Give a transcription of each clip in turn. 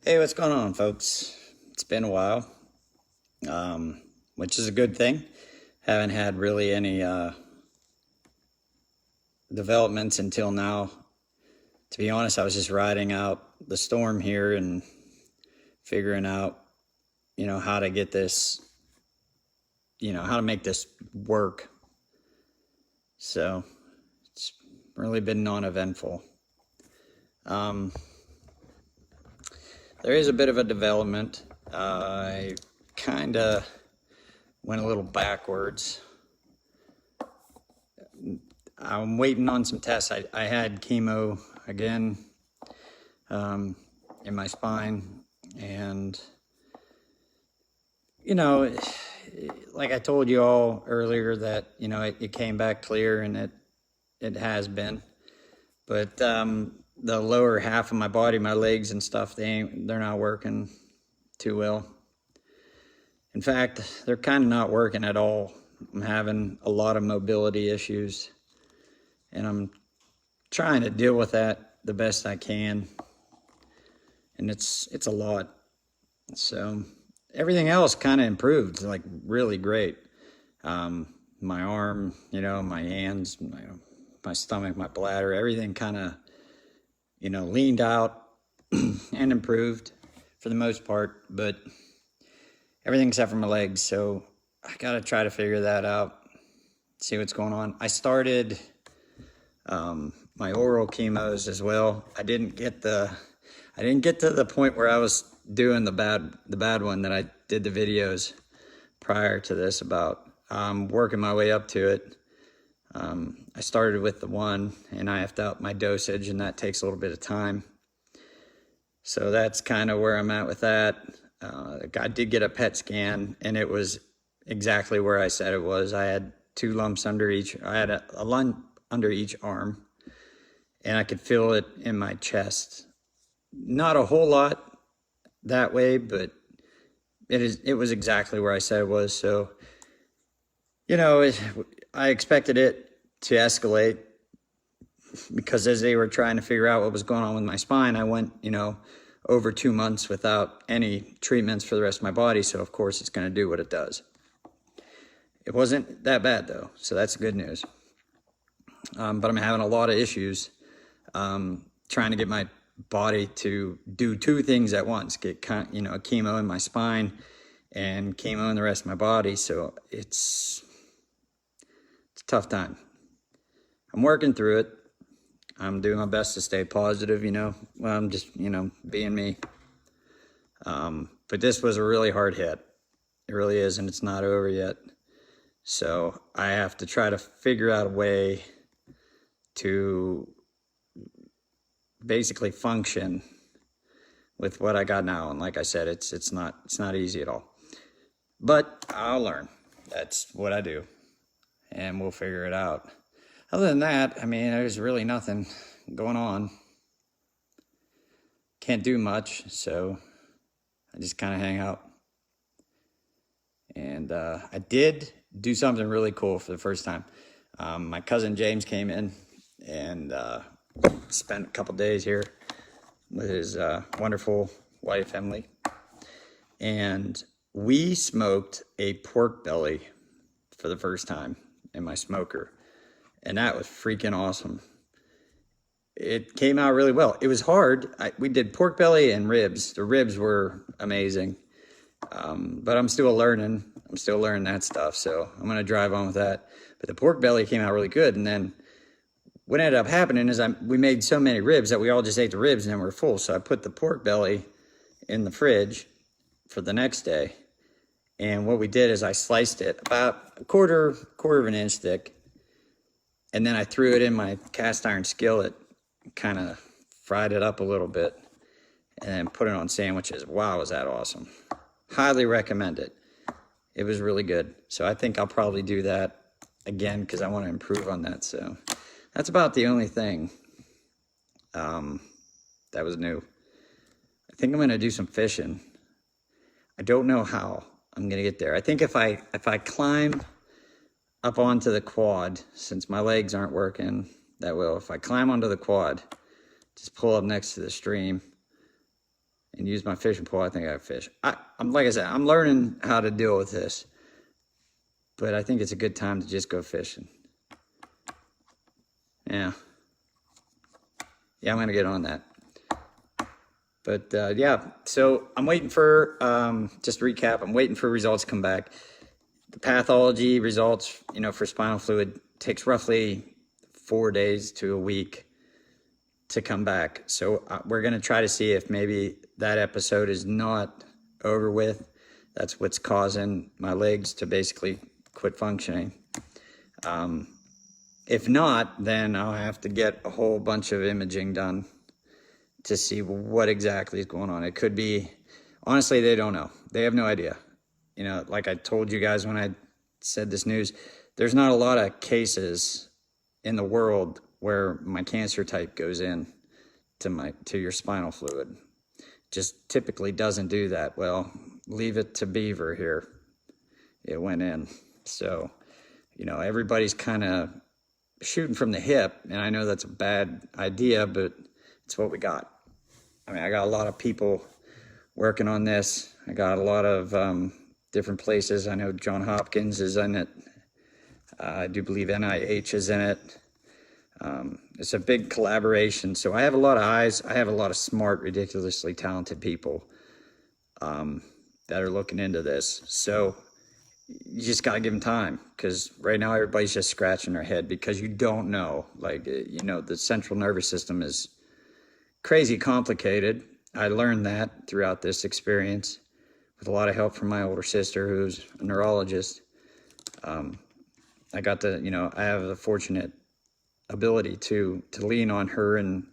Hey, what's going on, folks? It's been a while, which is a good thing. Haven't had really any developments until now. To be honest, I was just riding out the storm here and figuring out, how to get this, how to make this work. So it's really been non-eventful. There is a bit of a development. I kind of went a little backwards. I'm waiting on some tests. I had chemo again in my spine, and like I told you all earlier that it came back clear, and it has been, but the lower half of my body, my legs and stuff, they're not working too well. In fact, they're kind of not working at all. I'm having a lot of mobility issues, and I'm trying to deal with that the best I can. And it's a lot. So everything else kind of improved, like really great. My arm, my hands, my stomach, my bladder, everything kind of leaned out and improved for the most part, but everything except for my legs. So I got to try to figure that out, see what's going on. I started my oral chemos as well. I didn't get to the point where I was doing the bad one that I did the videos prior to this about. Working my way up to it. I started with the one, and I effed out my dosage, and that takes a little bit of time. So that's kind of where I'm at with that. I did get a PET scan, and it was exactly where I said it was. I had two lumps under each. I had a lump under each arm, and I could feel it in my chest. Not a whole lot that way, but it was exactly where I said it was. So, I expected it to escalate, because as they were trying to figure out what was going on with my spine, I went, over 2 months without any treatments for the rest of my body. So of course it's going to do what it does. It wasn't that bad though, so that's good news. But I'm having a lot of issues trying to get my body to do two things at once, get chemo in my spine and chemo in the rest of my body. So it's a tough time. I'm working through it. I'm doing my best to stay positive, I'm just, being me. But this was a really hard hit. It really is, and it's not over yet. So I have to try to figure out a way to basically function with what I got now. And like I said, it's not easy at all. But I'll learn. That's what I do. And we'll figure it out. Other than that, there's really nothing going on. Can't do much, so I just kind of hang out. And I did do something really cool for the first time. My cousin James came in and spent a couple days here with his wonderful wife, Emily. And we smoked a pork belly for the first time in my smoker. And that was freaking awesome. It came out really well. It was hard. We did pork belly and ribs. The ribs were amazing. But I'm still learning. I'm still learning that stuff. So I'm going to drive on with that. But the pork belly came out really good. And then what ended up happening is we made so many ribs that we all just ate the ribs and then we're full. So I put the pork belly in the fridge for the next day. And what we did is I sliced it about a quarter of an inch thick. And then I threw it in my cast iron skillet, kind of fried it up a little bit, and then put it on sandwiches. Wow, was that awesome. Highly recommend it. It was really good. So I think I'll probably do that again because I want to improve on that. So that's about the only thing that was new. I think I'm going to do some fishing. I don't know how I'm going to get there. I think if I climb up onto the quad, since my legs aren't working that well, if I climb onto the quad, just pull up next to the stream and use my fishing pole, I think I fish. I'm like I said, I'm learning how to deal with this, but I think it's a good time to just go fishing. Yeah, I'm gonna get on that. But yeah, so I'm waiting for, just to recap, I'm waiting for results to come back. The pathology results, for spinal fluid takes roughly 4 days to a week to come back. So we're going to try to see if maybe that episode is not over with. That's what's causing my legs to basically quit functioning. If not, then I'll have to get a whole bunch of imaging done to see what exactly is going on. It could be, honestly, they don't know. They have no idea. Like I told you guys when I said this news, there's not a lot of cases in the world where my cancer type goes in to your spinal fluid. Just typically doesn't do that. Well, leave it to Beaver here. It went in. So, everybody's kind of shooting from the hip, and I know that's a bad idea, but it's what we got. I mean, I got a lot of people working on this. I got a lot of different places. I know John Hopkins is in it. I do believe NIH is in it. It's a big collaboration. So I have a lot of eyes. I have a lot of smart, ridiculously talented people that are looking into this. So you just got to give them time, because right now everybody's just scratching their head because you don't know. Like, the central nervous system is crazy complicated. I learned that throughout this experience with a lot of help from my older sister, who's a neurologist. I got to, I have the fortunate ability to lean on her and,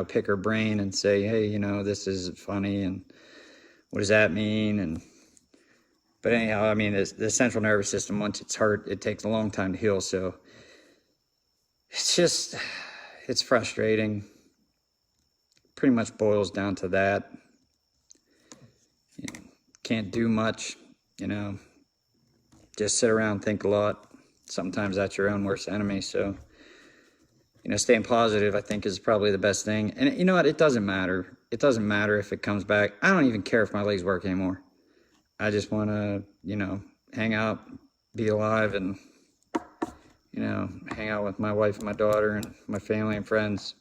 pick her brain and say, hey, this is funny, and what does that mean? But anyhow, I mean, the central nervous system, once it's hurt, it takes a long time to heal. So it's frustrating. Pretty much boils down to that. Can't do much, just sit around, think a lot. Sometimes that's your own worst enemy. So, staying positive, I think, is probably the best thing. And you know what? It doesn't matter. It doesn't matter if it comes back. I don't even care if my legs work anymore. I just want to, hang out, be alive, and, hang out with my wife and my daughter and my family and friends.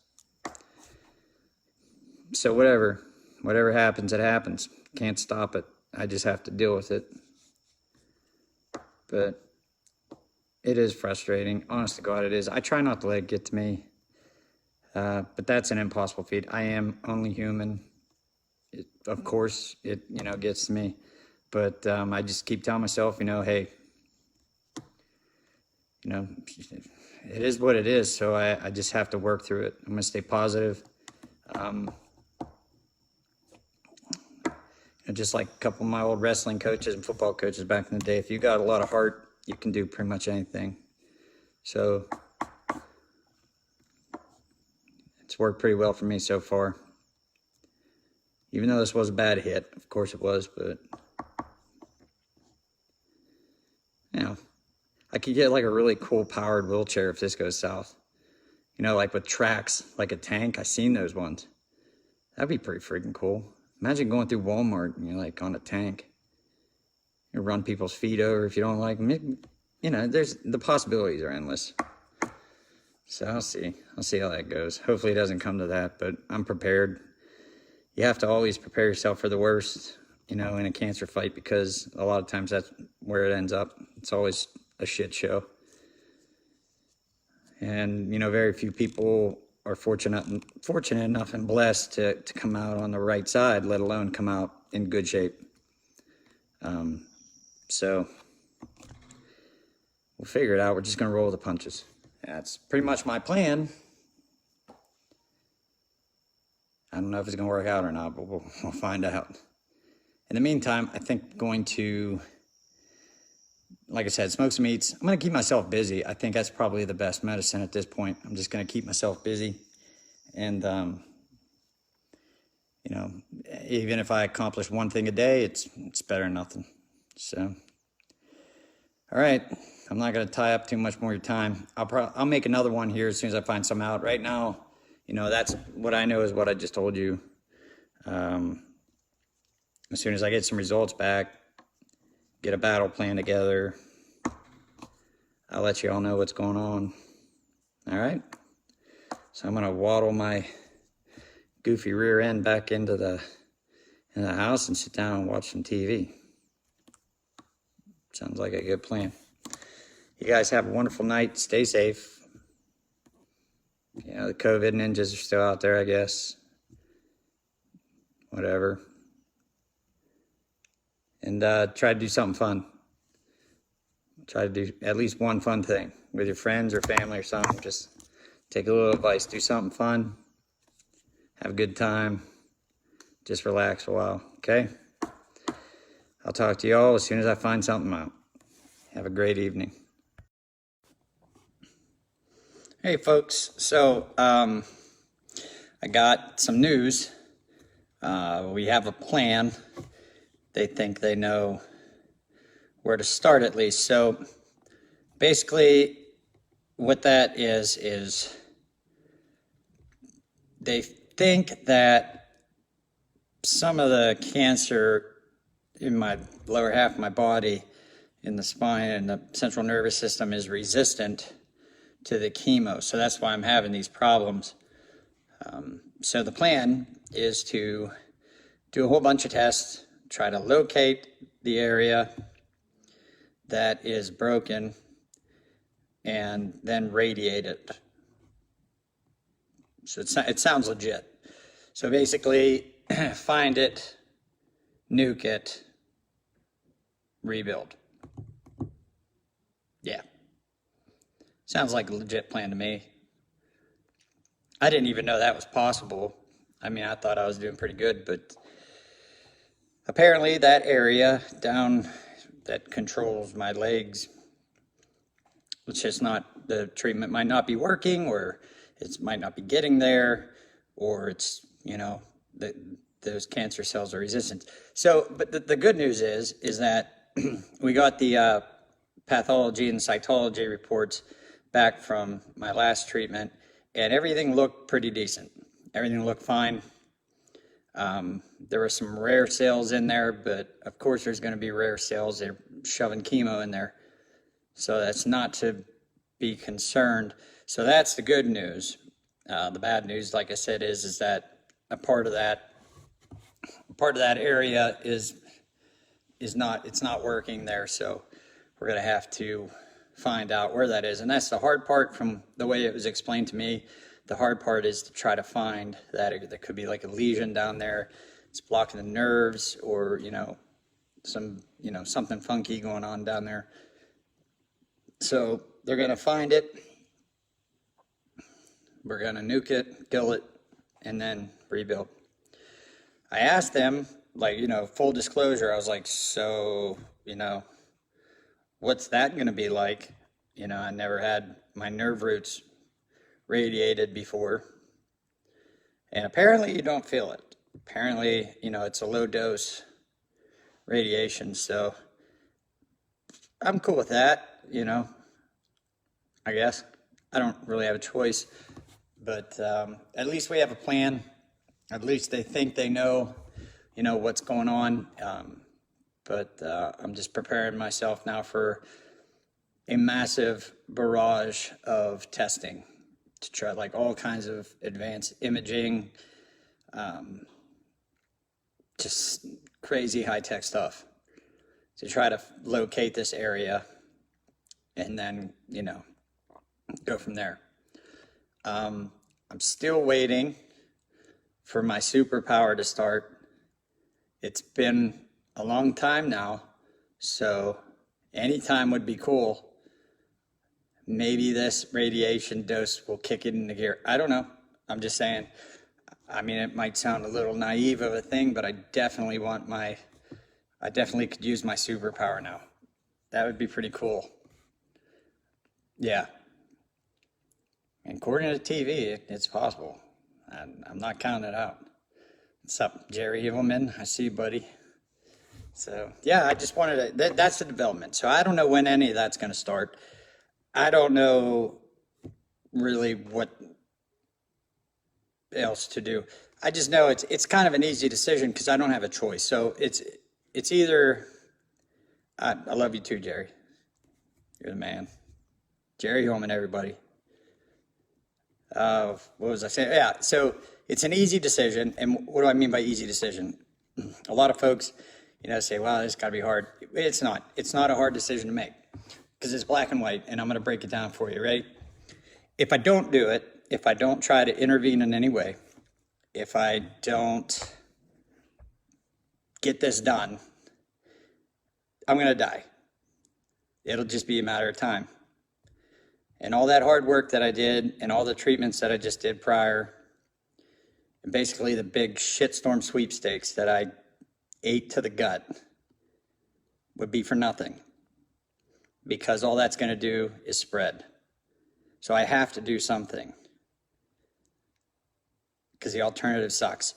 So whatever happens, it happens. Can't stop it. I just have to deal with it. But it is frustrating. Honest to God, it is. I try not to let it get to me. But that's an impossible feat. I am only human. Of course, it, gets to me. But I just keep telling myself, hey, it is what it is. So I just have to work through it. I'm going to stay positive. Just like a couple of my old wrestling coaches and football coaches back in the day, if you got a lot of heart, you can do pretty much anything. So it's worked pretty well for me so far. Even though this was a bad hit, of course it was, but I could get like a really cool powered wheelchair if this goes south. Like with tracks, like a tank. I've seen those ones. That'd be pretty freaking cool. Imagine going through Walmart and you're like on a tank. You run people's feet over if you don't like them. There's the possibilities are endless. So I'll see how that goes. Hopefully it doesn't come to that, but I'm prepared. You have to always prepare yourself for the worst, in a cancer fight, because a lot of times that's where it ends up. It's always a shit show. And, very few people are fortunate enough and blessed to come out on the right side, let alone come out in good shape. So we'll figure it out. We're just going to roll the punches. That's pretty much my plan. I don't know if it's going to work out or not, but we'll find out. In the meantime, I think going to, like I said, smoke some meats. I'm going to keep myself busy. I think that's probably the best medicine at this point. I'm just going to keep myself busy. And, even if I accomplish one thing a day, it's better than nothing. So, all right. I'm not going to tie up too much more of your time. I'll make another one here as soon as I find some out. Right now, that's what I know is what I just told you. as soon as I get some results back, get a battle plan together, I'll let you all know what's going on. All right? So I'm gonna waddle my goofy rear end back into the house and sit down and watch some TV. Sounds like a good plan. You guys have a wonderful night. Stay safe. You know, the COVID ninjas are still out there, I guess. Whatever. And try to do something fun. Try to do at least one fun thing with your friends or family or something. Just take a little advice. Do something fun. Have a good time. Just relax a while, okay? I'll talk to you all as soon as I find something out. Have a great evening. Hey folks, so I got some news. We have a plan. They think they know where to start at least. So basically what that is they think that some of the cancer in my lower half of my body, in the spine and the central nervous system, is resistant to the chemo. So that's why I'm having these problems. So the plan is to do a whole bunch of tests, try to locate the area that is broken, and then radiate it. So it sounds legit. So basically, find it, nuke it, rebuild. Yeah. Sounds like a legit plan to me. I didn't even know that was possible. I mean, I thought I was doing pretty good, but apparently that area down that controls my legs, it's just not, the treatment might not be working, or it might not be getting there, or it's, you know, those cancer cells are resistant. So, but the good news is that we got the pathology and cytology reports back from my last treatment, and everything looked pretty decent. Everything looked fine. There were some rare cells in there, but of course there's going to be rare cells. They're shoving chemo in there. So that's not to be concerned. So that's the good news. The bad news, like I said, is that a part of that area is not, it's not working there. So we're going to have to find out where that is. And that's the hard part from the way it was explained to me. The hard part is to try to find that. There could be like a lesion down there. It's blocking the nerves, or, you know, something funky going on down there. So they're going to find it. We're going to nuke it, kill it, and then rebuild. I asked them, like, you know, full disclosure, I was like, so, you know, what's that going to be like? You know, I never had my nerve roots radiated before. And apparently you don't feel it. Apparently, you know, it's a low dose radiation. So I'm cool with that, you know, I guess. I don't really have a choice. But at least we have a plan. At least they think they know, you know, what's going on. But I'm just preparing myself now for a massive barrage of testing to try, like, all kinds of advanced imaging, just crazy high-tech stuff to try to locate this area and then, you know, go from there. I'm still waiting for my superpower to start. It's been a long time now, so anytime would be cool. Maybe this radiation dose will kick it into gear. I don't know. I'm just saying. I mean, it might sound a little naive of a thing, but I definitely could use my superpower now. That would be pretty cool. Yeah. And according to TV, it's possible. I'm not counting it out. What's up, Jerry Evilman? I see you, buddy. So, yeah, I just wanted to, that's the development. So I don't know when any of that's going to start. I don't know really what else to do. I just know it's kind of an easy decision because I don't have a choice. So it's either I love you too, Jerry. You're the man. Jerry Holman, everybody. What was I saying? Yeah, so it's an easy decision. And what do I mean by easy decision? A lot of folks, say, well, it's got to be hard. It's not. It's not a hard decision to make because it's black and white, and I'm going to break it down for you, right? If I don't do it, if I don't try to intervene in any way, if I don't get this done, I'm going to die. It'll just be a matter of time. And all that hard work that I did and all the treatments that I just did prior, and basically the big shitstorm sweepstakes that I ate to the gut would be for nothing because all that's going to do is spread. So I have to do something because the alternative sucks.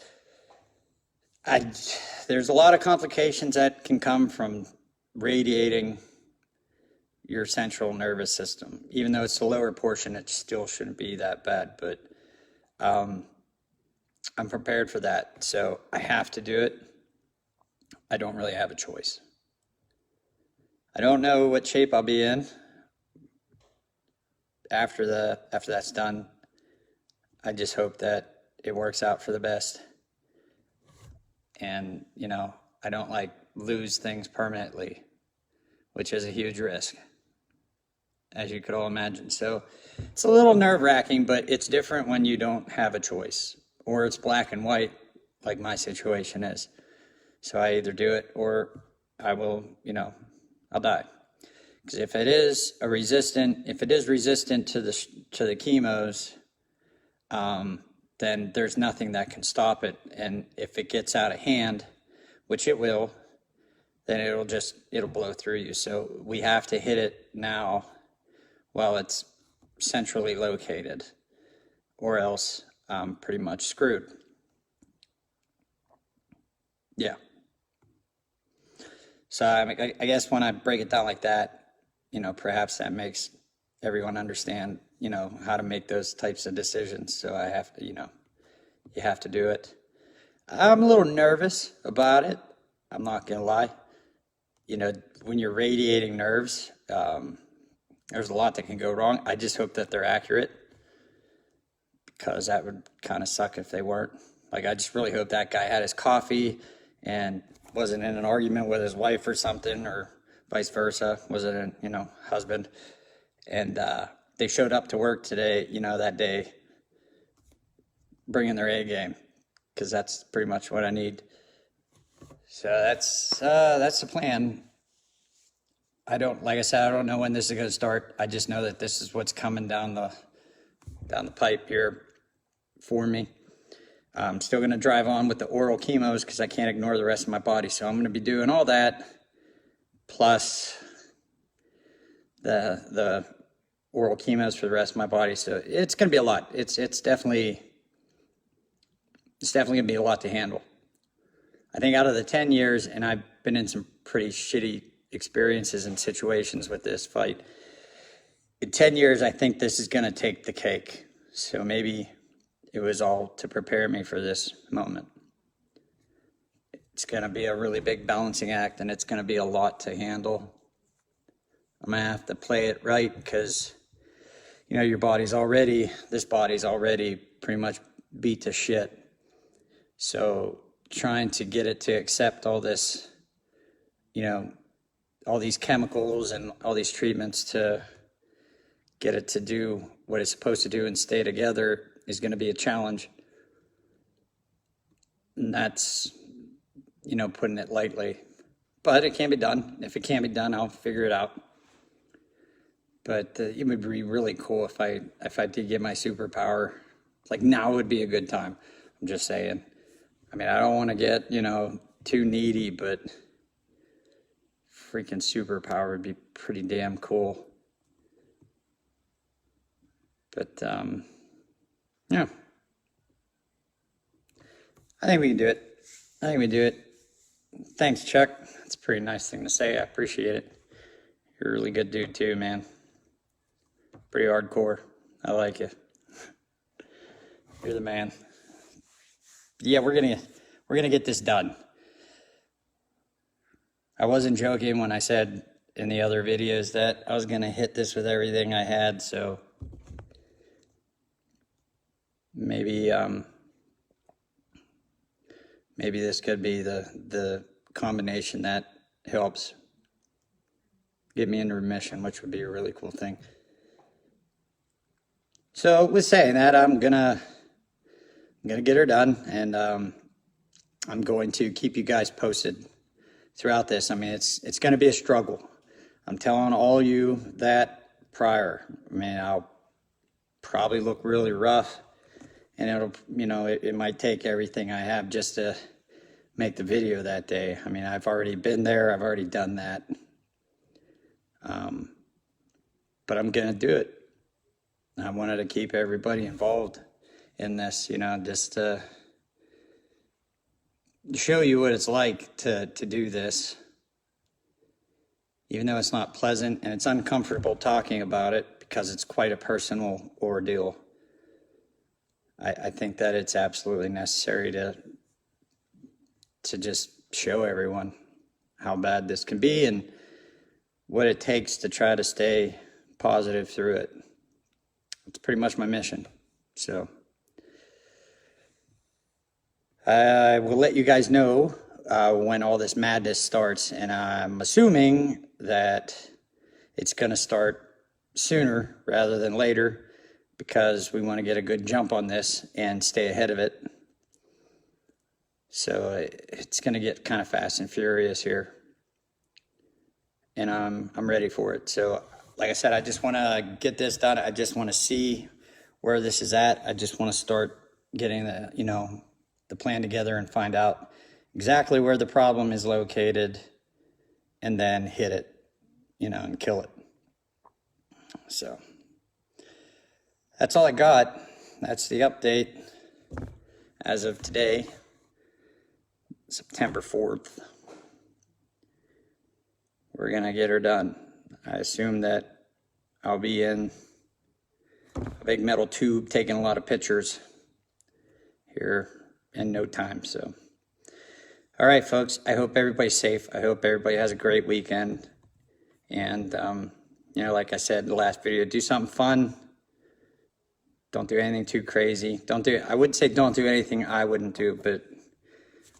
There's a lot of complications that can come from radiating your central nervous system. Even though it's the lower portion, it still shouldn't be that bad, but I'm prepared for that. So I have to do it. I don't really have a choice. I don't know what shape I'll be in after that's done. I just hope that it works out for the best. And, I don't lose things permanently, which is a huge risk, as you could all imagine. So it's a little nerve-wracking, but it's different when you don't have a choice, or it's black and white, like my situation is. So I either do it or I will, I'll die. Because if it is resistant to the chemos, then there's nothing that can stop it. And if it gets out of hand, which it will, then it'll blow through you. So we have to hit it now while it's centrally located, or else I'm pretty much screwed. Yeah. So I guess when I break it down like that, perhaps that makes everyone understand, how to make those types of decisions. So I have to, you have to do it. I'm a little nervous about it. I'm not going to lie. When you're radiating nerves, there's a lot that can go wrong. I just hope that they're accurate, because that would kind of suck if they weren't. I just really hope that guy had his coffee and wasn't in an argument with his wife or something, or vice versa, wasn't in, husband. And they showed up to work today, that day, bringing their A game, because that's pretty much what I need. So that's the plan. Like I said, I don't know when this is going to start. I just know that this is what's coming down the pipe here for me. I'm still going to drive on with the oral chemos because I can't ignore the rest of my body. So I'm going to be doing all that, plus the oral chemos for the rest of my body. So it's going to be a lot. It's definitely going to be a lot to handle. I think out of the 10 years, and I've been in some pretty shitty experiences and situations with this fight, in 10 years, I think this is going to take the cake. So maybe it was all to prepare me for this moment. It's going to be a really big balancing act, and it's going to be a lot to handle. I'm going to have to play it right because, this body's already pretty much beat to shit. So trying to get it to accept all this, all these chemicals and all these treatments to get it to do what it's supposed to do and stay together is going to be a challenge. And that's, putting it lightly. But it can be done. If it can't be done, I'll figure it out. But it would be really cool if I did get my superpower. Now would be a good time. I'm just saying. I don't want to get, too needy, but freaking superpower would be pretty damn cool. But, yeah. I think we can do it. Thanks, Chuck. That's a pretty nice thing to say. I appreciate it. You're a really good dude too, man. Pretty hardcore. I like you. You're the man. yeah, we're gonna get this done. I wasn't joking when I said in the other videos that I was gonna hit this with everything I had, so maybe maybe this could be the combination that helps get me into remission, which would be a really cool thing. So with saying that, I'm gonna get her done, and I'm going to keep you guys posted throughout this. I mean, it's going to be a struggle. I'm telling all you that prior. I mean, I'll probably look really rough, and it'll, it might take everything I have just to make the video that day. I mean, I've already been there. I've already done that. But I'm going to do it. I wanted to keep everybody involved in this, just to show you what it's like to do this. Even though it's not pleasant and it's uncomfortable talking about it because it's quite a personal ordeal, I think that it's absolutely necessary to just show everyone how bad this can be and what it takes to try to stay positive through it. It's pretty much my mission. So I will let you guys know when all this madness starts, and I'm assuming that it's going to start sooner rather than later because we want to get a good jump on this and stay ahead of it. So it's going to get kind of fast and furious here, and I'm ready for it. So like I said, I just want to get this done. I just want to see where this is at. I just want to start getting the plan together and find out exactly where the problem is located and then hit it, and kill it. So that's all I got. That's the update as of today, September 4th. We're going to get her done. I assume that I'll be in a big metal tube taking a lot of pictures here in no time. So, all right, folks, I hope everybody's safe. I hope everybody has a great weekend. And, like I said in the last video, do something fun. Don't do anything too crazy. I would say don't do anything I wouldn't do, but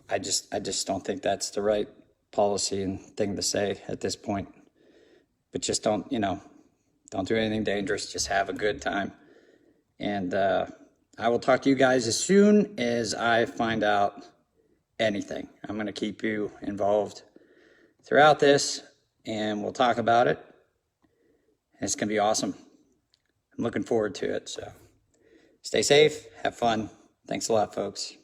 I just don't think that's the right policy and thing to say at this point. But just don't do anything dangerous. Just have a good time. And I will talk to you guys as soon as I find out anything. I'm going to keep you involved throughout this, and we'll talk about it. And it's going to be awesome. I'm looking forward to it. So stay safe. Have fun. Thanks a lot, folks.